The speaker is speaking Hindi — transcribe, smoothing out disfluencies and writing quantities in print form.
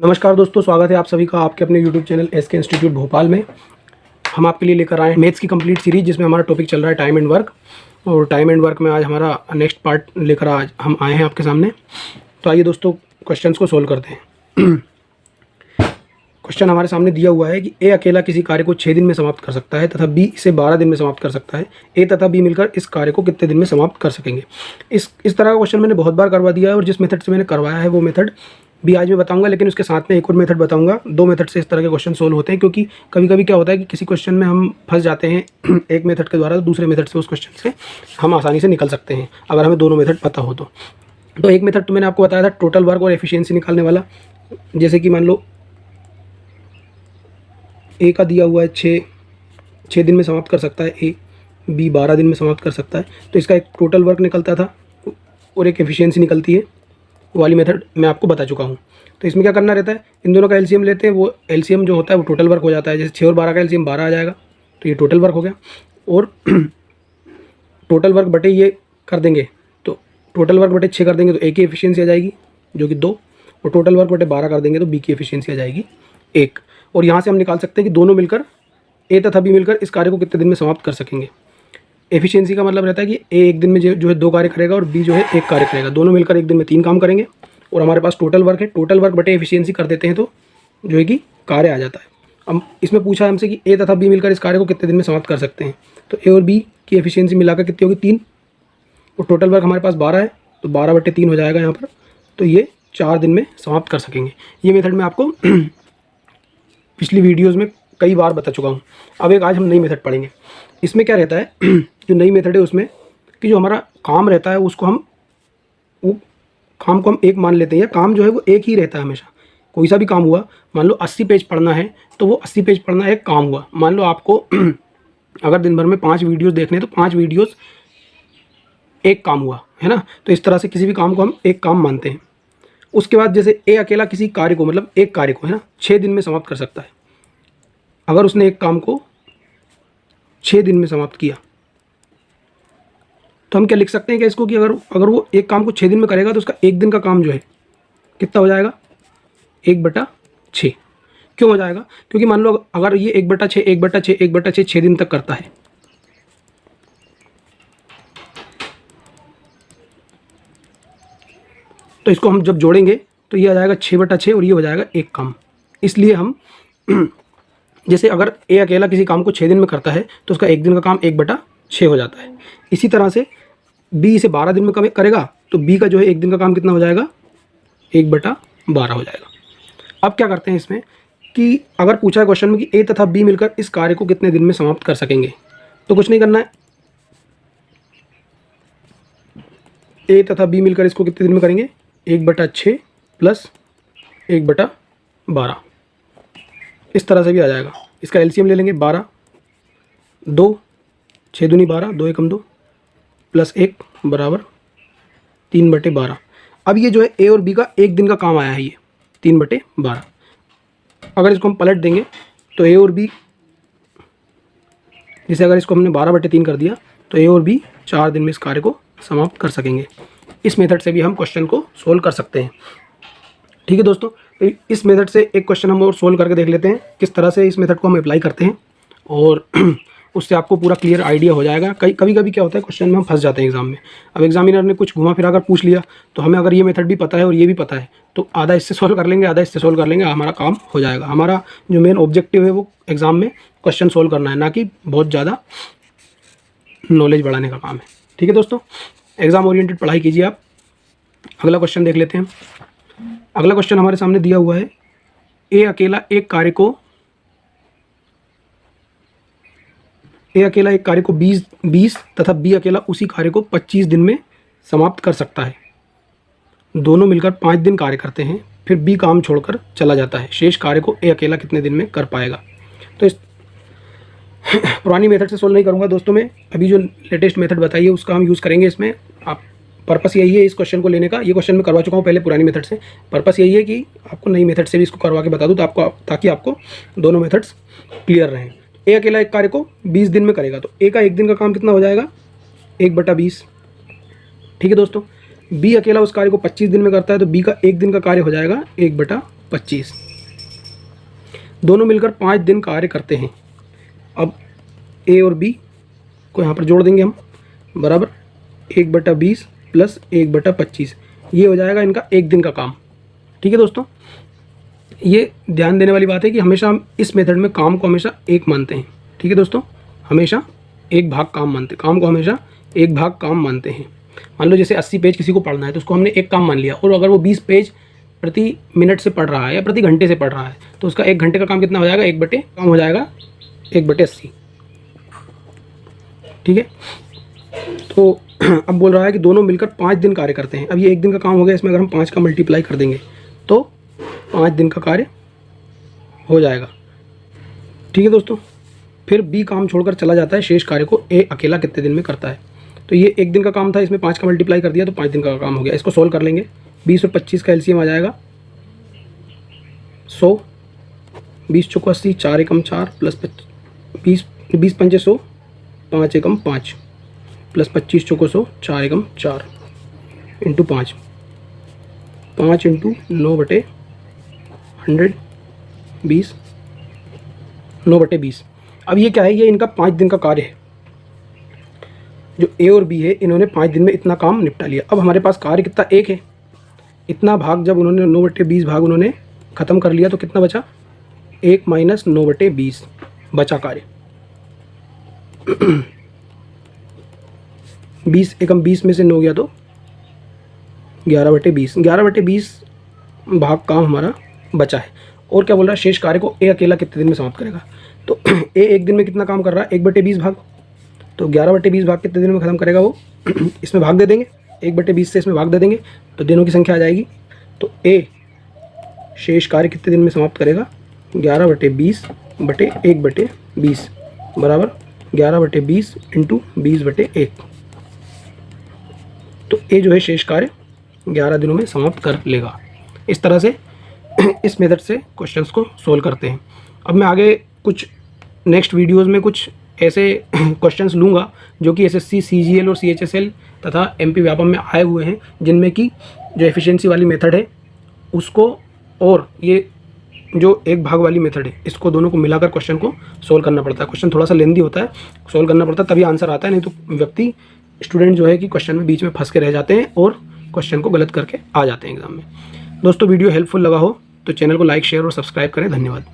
नमस्कार दोस्तों, स्वागत है आप सभी का आपके अपने YouTube channel SK institute Bhopal में। हम आपके लिए लेकर आए हैं मैथ्स की कंप्लीट सीरीज, जिसमें हमारा टॉपिक चल रहा है टाइम एंड वर्क। और टाइम एंड वर्क में आज हमारा नेक्स्ट पार्ट लेकर आज हम आए हैं आपके सामने। तो आइए दोस्तों, क्वेश्चंस को सोल्व करते हैं। क्वेश्चन हमारे सामने दिया हुआ है कि ए अकेला किसी कार्य को 6 दिन में समाप्त कर सकता है तथा बी इसे 12 दिन में समाप्त कर सकता है। ए तथा बी मिलकर इस कार्य को कितने दिन में समाप्त कर सकेंगे। इस तरह का क्वेश्चन मैंने बहुत बार करवा दिया है, और जिस मेथड से मैंने करवाया है वो मेथड भी आज मैं बताऊंगा, लेकिन उसके साथ में एक और मेथड बताऊंगा। दो मेथड से इस तरह के क्वेश्चन सोल्व होते हैं, क्योंकि कभी कभी क्या होता है कि किसी क्वेश्चन में हम फंस जाते हैं एक मेथड के द्वारा, तो दूसरे मेथड से उस क्वेश्चन से हम आसानी से निकल सकते हैं अगर हमें दोनों मेथड पता हो तो एक मेथड तो मैंने आपको बताया था टोटल वर्क और एफिशिएंसी निकालने वाला। जैसे कि मान लो ए का दिया हुआ है 6 दिन में समाप्त कर सकता है ए, बी 12 दिन में समाप्त कर सकता है, तो इसका एक टोटल वर्क निकलता था और एक एफिशिएंसी निकलती है। वो वाली मेथड मैं आपको बता चुका हूँ। तो इसमें क्या करना रहता है, इन दोनों का एलसीएम लेते हैं, वो एलसीएम जो होता है वो टोटल वर्क हो जाता है। जैसे 6 और 12 का एलसीएम 12 आ जाएगा, तो ये टोटल वर्क हो गया। और टोटल वर्क बटे ये कर देंगे, तो टोटल वर्क बटे 6 कर देंगे तो ए की एफिशिएंसी आ जाएगी जो कि 2, और टोटल वर्क बटे 12 कर देंगे तो बी की एफिशिएंसी आ जाएगी 1। और यहाँ से हम निकाल सकते हैं कि दोनों मिलकर ए तथा बी मिलकर इस कार्य को कितने दिन में समाप्त कर सकेंगे। एफिशिएंसी का मतलब रहता है कि ए एक दिन में जो है 2 कार्य करेगा और बी जो है 1 कार्य करेगा। दोनों मिलकर एक दिन में 3 काम करेंगे। और हमारे पास टोटल वर्क है, टोटल वर्क बटे एफिशिएंसी कर देते हैं तो जो है कि कार्य आ जाता है। अब इसमें पूछा है हमसे कि ए तथा बी मिलकर इस कार्य को कितने दिन में समाप्त कर सकते हैं। तो ए और बी की एफिशिएंसी मिलाकर कितनी होगी 3, और टोटल वर्क हमारे पास 12 है, तो 12 बटे 3 हो जाएगा यहाँ पर। तो ये 4 दिन में समाप्त कर सकेंगे। ये मेथड मैं आपको पिछली वीडियोज़ में कई बार बता चुका हूँ। अब एक आज हम नई मेथड पढ़ेंगे। इसमें क्या रहता है जो नई मेथड है उसमें कि जो हमारा काम रहता है उसको हम काम को हम एक मान लेते हैं, या काम जो है वो एक ही रहता है हमेशा। कोई सा भी काम हुआ, मान लो 80 पेज पढ़ना है तो वो 80 पेज पढ़ना एक काम हुआ। मान लो आपको अगर दिन भर में 5 वीडियोज़ देखने हैं तो 5 वीडियोज़ एक काम हुआ, है ना। तो इस तरह से किसी भी काम को हम एक काम मानते हैं। उसके बाद जैसे ए अकेला किसी कार्य को, मतलब एक कार्य को, है ना, 6 दिन में समाप्त कर सकता है। अगर उसने एक काम को 6 दिन में समाप्त किया तो हम क्या लिख सकते हैं क्या इसको कि अगर वो एक काम को 6 दिन में करेगा तो उसका एक दिन का काम जो है कितना हो जाएगा 1/6। क्यों हो जाएगा? क्योंकि मान लो अगर ये 1/6 1/6 1/6 6 दिन तक करता है, तो इसको हम जब जोड़ेंगे तो ये आ जाएगा 6/6 और ये हो जाएगा एक काम। इसलिए हम जैसे अगर ए अकेला किसी काम को 6 दिन में करता है तो उसका एक दिन का काम 1/6 हो जाता है। इसी तरह से बी इसे 12 दिन में करेगा तो बी का जो है एक दिन का काम कितना हो जाएगा 1/12 हो जाएगा। अब क्या करते हैं इसमें कि अगर पूछा है क्वेश्चन में कि ए तथा बी मिलकर इस कार्य को कितने दिन में समाप्त कर सकेंगे, तो कुछ नहीं करना है। ए तथा बी मिलकर इसको कितने दिन में करेंगे 1/6 प्लस 1/12, इस तरह से भी आ जाएगा। इसका एलसीएम ले लेंगे 12, 2 6 दूनी 12, 2 एकम 2 प्लस 1 बराबर 3/12। अब ये जो है ए और बी का एक दिन का काम आया है, ये 3/12। अगर इसको हम पलट देंगे तो ए और बी, जैसे अगर इसको हमने 12/3 कर दिया तो ए और बी 4 दिन में इस कार्य को समाप्त कर सकेंगे। इस मेथड से भी हम क्वेश्चन को सोल्व कर सकते हैं। ठीक है दोस्तों, तो इस मेथड से एक क्वेश्चन हम और सोल्व करके देख लेते हैं किस तरह से इस मेथड को हम अप्लाई करते हैं, और उससे आपको पूरा क्लियर आइडिया हो जाएगा। कभी कभी क्या होता है क्वेश्चन में हम फंस जाते हैं एग्जाम में। अब एग्जामिनर ने कुछ घुमा फिरा कर पूछ लिया, तो हमें अगर ये मेथड भी पता है और ये भी पता है तो आधा इससे सोल्व कर लेंगे, आधा इससे सोल्व कर लेंगे, हमारा काम हो जाएगा। हमारा जो मेन ऑब्जेक्टिव है वो एग्ज़ाम में क्वेश्चन सोल्व करना है, ना कि बहुत ज़्यादा नॉलेज बढ़ाने का काम है। ठीक है दोस्तों, एग्ज़ाम ओरिएंटेड पढ़ाई कीजिए आप। अगला क्वेश्चन देख लेते हैं। अगला क्वेश्चन हमारे सामने दिया हुआ है, ए अकेला एक कार्य को 20 तथा बी अकेला उसी कार्य को 25 दिन में समाप्त कर सकता है। दोनों मिलकर 5 दिन कार्य करते हैं, फिर बी काम छोड़कर चला जाता है। शेष कार्य को ए अकेला कितने दिन में कर पाएगा। तो इस पुरानी मेथड से सोल्व नहीं करूंगा दोस्तों मैं, अभी जो लेटेस्ट मेथड बताइए उसका हम यूज़ करेंगे इसमें। आप पर्पस यही है इस क्वेश्चन को लेने का। ये क्वेश्चन मैं करवा चुका हूँ पहले पुरानी मेथड से। पर्पस यही है कि आपको नई मेथड से भी इसको करवा के बता दूँ, तो ताकि आपको दोनों मेथड्स क्लियर रहें। ए अकेला एक कार्य को 20 दिन में करेगा, तो ए का एक दिन का काम कितना हो जाएगा 1/20। ठीक है दोस्तों, बी अकेला उस कार्य को 25 दिन में करता है, तो बी का एक दिन का कार्य हो जाएगा 1/25। 25। दोनों मिलकर 5 दिन कार्य करते हैं। अब ए और बी को यहाँ पर जोड़ देंगे हम, बराबर 1/20 प्लस 1/25, ये हो जाएगा इनका एक दिन का काम। ठीक है दोस्तों, ये ध्यान देने वाली बात है कि हमेशा हम इस मेथड में काम को हमेशा एक मानते हैं। ठीक है दोस्तों, हमेशा एक भाग काम मानते, काम को हमेशा एक भाग काम मानते हैं। मान लो जैसे 80 पेज किसी को पढ़ना है तो उसको हमने एक काम मान लिया, और अगर वो 20 पेज प्रति मिनट से पढ़ रहा है या प्रति घंटे से पढ़ रहा है तो उसका 1 घंटे का काम कितना हो जाएगा, 1 काम हो जाएगा 1/80। ठीक है, तो अब बोल रहा है कि दोनों मिलकर 5 दिन कार्य करते हैं। अब ये एक दिन का काम हो गया, इसमें अगर हम 5 का मल्टीप्लाई कर देंगे तो 5 दिन का कार्य हो जाएगा। ठीक है दोस्तों, फिर बी काम छोड़कर चला जाता है, शेष कार्य को ए अकेला कितने दिन में करता है। तो ये एक दिन का काम था, इसमें 5 का मल्टीप्लाई कर दिया तो 5 दिन का काम हो गया। इसको सोल्व कर लेंगे, 20 और 25 का एलसीएम आ जाएगा 100, 20 चौको 80, 4 एकम 4 प्लस 20 पंचे 100, 5 एकम 5 प्लस 25 चौको 100, 4 एकम 4 इंटू 5, 5 इंटू 9/100, 20, 9/20। अब ये क्या है, ये इनका 5 दिन का कार्य है। जो ए और बी है इन्होंने 5 दिन में इतना काम निपटा लिया। अब हमारे पास कार्य कितना, एक है। इतना भाग जब उन्होंने 9/20 भाग उन्होंने ख़त्म कर लिया तो कितना बचा, 1 माइनस 9/20 बचा कार्य। 20 एकम 20 में से 9 गया तो 11/20, 11/20 भाग काम हमारा बचा है। और क्या बोल रहा है, शेष कार्य को ए अकेला कितने दिन में समाप्त करेगा। तो ए एक दिन में कितना काम कर रहा है, 1/20 भाग, तो 11/20 भाग कितने दिन में ख़त्म करेगा वो इसमें भाग दे देंगे, 1/20 से इसमें भाग दे देंगे तो दिनों की संख्या आ जाएगी। तो ए शेष कार्य कितने दिन में समाप्त करेगा, 11/20/1/20 बराबर 11/20 इंटू 20/1। तो ए जो है शेष कार्य 11 दिनों में समाप्त कर लेगा। इस तरह से इस मेथड से क्वेश्चंस को सोल्व करते हैं। अब मैं आगे कुछ नेक्स्ट वीडियोस में कुछ ऐसे क्वेश्चंस लूँगा जो कि एसएससी, सीजीएल और सीएचएसएल तथा एमपी व्यापम में आए हुए हैं, जिनमें कि जो एफिशिएंसी वाली मेथड है उसको और ये जो एक भाग वाली मेथड है, इसको दोनों को मिलाकर क्वेश्चन को सोल्व करना पड़ता है। क्वेश्चन थोड़ा सा लेंदी होता है, सोल्व करना पड़ता है तभी आंसर आता है, नहीं तो व्यक्ति स्टूडेंट जो है कि क्वेश्चन में बीच में फंस के रह जाते हैं और क्वेश्चन को गलत करके आ जाते हैं एग्जाम में। दोस्तों वीडियो हेल्पफुल लगा हो तो चैनल को लाइक, शेयर और सब्सक्राइब करें। धन्यवाद।